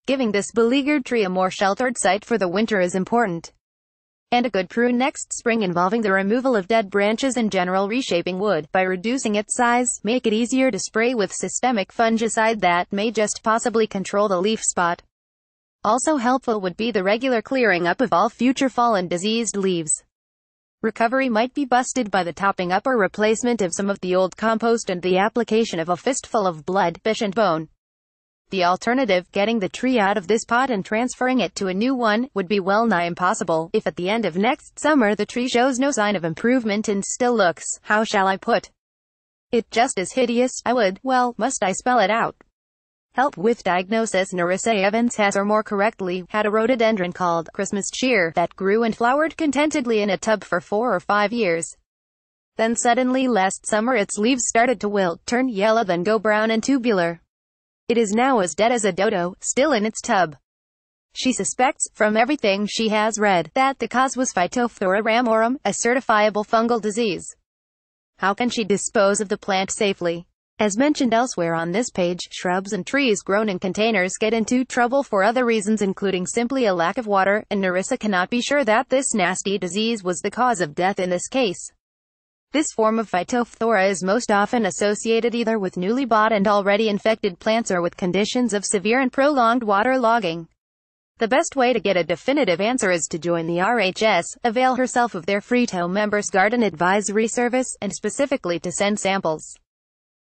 Giving this beleaguered tree a more sheltered site for the winter is important. And a good prune next spring involving the removal of dead branches and general reshaping would, by reducing its size, make it easier to spray with systemic fungicide that may just possibly control the leaf spot. Also helpful would be the regular clearing up of all future fallen diseased leaves. Recovery might be boosted by the topping up or replacement of some of the old compost and the application of a fistful of blood, fish and bone. The alternative, getting the tree out of this pot and transferring it to a new one, would be well nigh impossible. If at the end of next summer the tree shows no sign of improvement and still looks, how shall I put it, just as hideous, I would, well, must I spell it out? Help with diagnosis. Narissa Evans has, or more correctly, had a rhododendron called Christmas cheer that grew and flowered contentedly in a tub for 4 or 5 years. Then suddenly last summer its leaves started to wilt, turn yellow, then go brown and tubular. It is now as dead as a dodo, still in its tub. She suspects, from everything she has read, that the cause was Phytophthora ramorum, a certifiable fungal disease. How can she dispose of the plant safely? As mentioned elsewhere on this page, shrubs and trees grown in containers get into trouble for other reasons, including simply a lack of water, and Narissa cannot be sure that this nasty disease was the cause of death in this case. This form of Phytophthora is most often associated either with newly bought and already infected plants or with conditions of severe and prolonged waterlogging. The best way to get a definitive answer is to join the RHS, avail herself of their free members garden advisory service, and specifically to send samples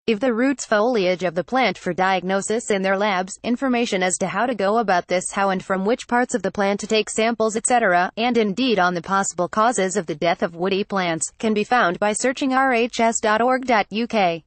of the roots foliage of the plant for diagnosis in their labs, information as to how to go about this, how and from which parts of the plant to take samples, etc., and indeed on the possible causes of the death of woody plants, can be found by searching rhs.org.uk.